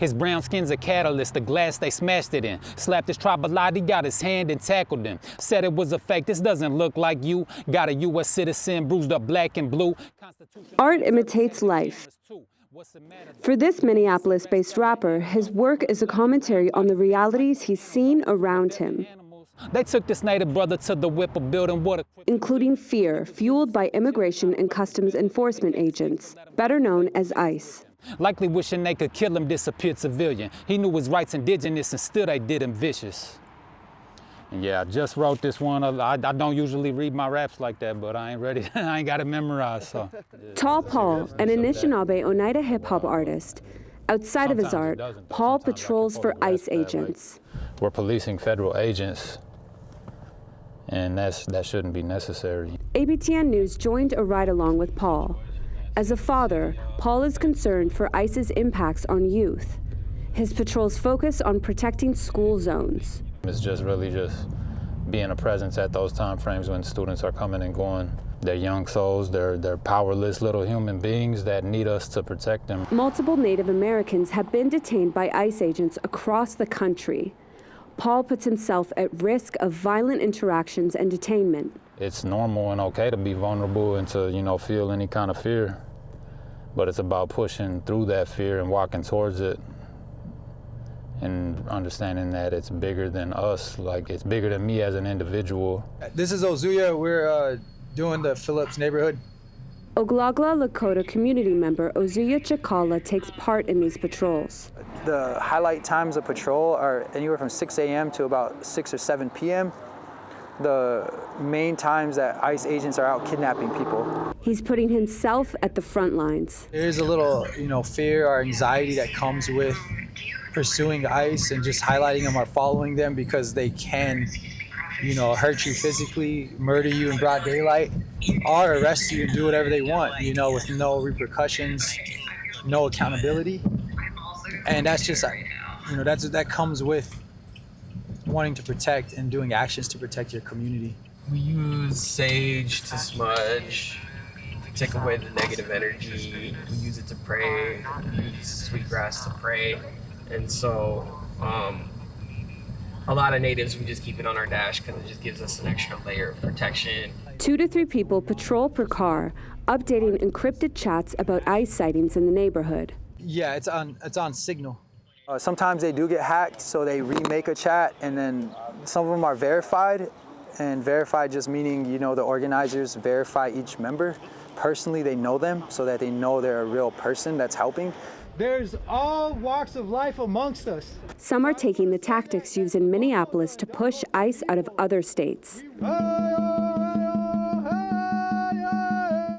His brown skin's a catalyst, the glass they smashed it in. Slapped his tribal ID, got his hand and tackled him. Said it was a fake, this doesn't look like you. Got a U.S. citizen, bruised up black and blue. Art imitates life. For this Minneapolis-based rapper, his work is a commentary on the realities he's seen around him. They took this native brother to the Whipple building, including fear fueled by immigration and customs enforcement agents, better known as ICE. Likely wishing they could kill him, disappeared civilian. He knew his rights indigenous and still they did him vicious. And yeah, I just wrote this one. I don't usually read my raps like that, but I ain't ready. I ain't got it memorized, so. Tall Paul, an Anishinaabe Oneida hip-hop artist. Outside of his art, Paul patrols for ICE agents. We're policing federal agents, and that shouldn't be necessary. APTN News joined a ride-along with Paul. As a father, Paul is concerned for ICE's impacts on youth. His patrols focus on protecting school zones. It's just really just being a presence at those time frames when students are coming and going. They're young souls, they're powerless little human beings that need us to protect them. Multiple Native Americans have been detained by ICE agents across the country. Paul puts himself at risk of violent interactions and detainment. It's normal and okay to be vulnerable and to, feel any kind of fear. But it's about pushing through that fear and walking towards it and understanding that it's bigger than us, like it's bigger than me as an individual. This is Ozuya. We're doing the Phillips neighborhood. Oglala Lakota community member Ozuya Chakala takes part in these patrols. The highlight times of patrol are anywhere from 6 a.m. to about 6 or 7 p.m. The main times that ICE agents are out kidnapping people. He's putting himself at the front lines. There's a little, fear or anxiety that comes with pursuing ICE and just highlighting them or following them because they can, hurt you physically, murder you in broad daylight, or arrest you and do whatever they want, with no repercussions, no accountability. And that's just, that comes with wanting to protect and doing actions to protect your community. We use sage to smudge, to take away the negative energy. We use it to pray. We use sweetgrass to pray. And so a lot of natives, we just keep it on our dash because it just gives us an extra layer of protection. 2 to 3 people patrol per car, updating encrypted chats about ICE sightings in the neighborhood. Yeah, it's on Signal. Sometimes they do get hacked, so they remake a chat, and then some of them are verified, and verified just meaning, the organizers verify each member. Personally, they know them so that they know they're a real person that's helping. There's all walks of life amongst us. Some are taking the tactics used in Minneapolis to push ICE out of other states,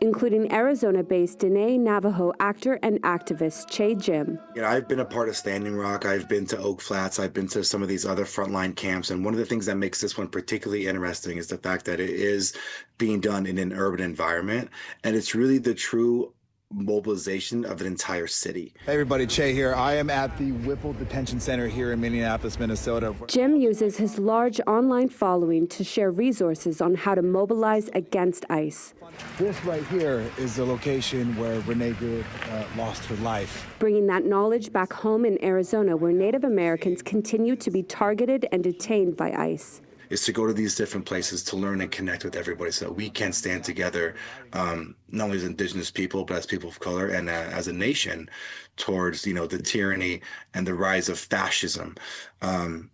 including Arizona-based Diné Navajo actor and activist Che Jim. I've been a part of Standing Rock, I've been to Oak Flats, I've been to some of these other frontline camps, and one of the things that makes this one particularly interesting is the fact that it is being done in an urban environment, and it's really the true mobilization of an entire city. Hey everybody, Che here. I am at the Whipple Detention Center here in Minneapolis, Minnesota. Jim uses his large online following to share resources on how to mobilize against ICE. This right here is the location where Renee Good lost her life. Bringing that knowledge back home in Arizona, where Native Americans continue to be targeted and detained by ICE. Is to go to these different places to learn and connect with everybody so that we can stand together, not only as indigenous people, but as people of color and as a nation towards, the tyranny and the rise of fascism in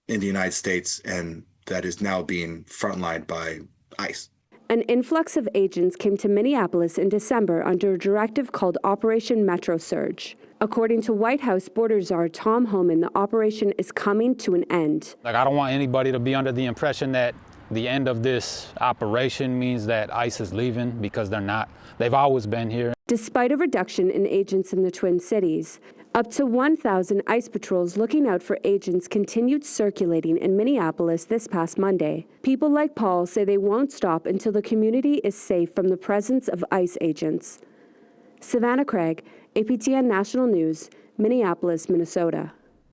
the United States, and that is now being frontlined by ICE. An influx of agents came to Minneapolis in December under a directive called Operation Metro Surge. According to White House border czar Tom Homan, the operation is coming to an end. I don't want anybody to be under the impression that the end of this operation means that ICE is leaving, because they're not. They've always been here. Despite a reduction in agents in the Twin Cities, up to 1,000 ICE patrols looking out for agents continued circulating in Minneapolis this past Monday. People like Paul say they won't stop until the community is safe from the presence of ICE agents. Savannah Craig, APTN National News, Minneapolis, Minnesota.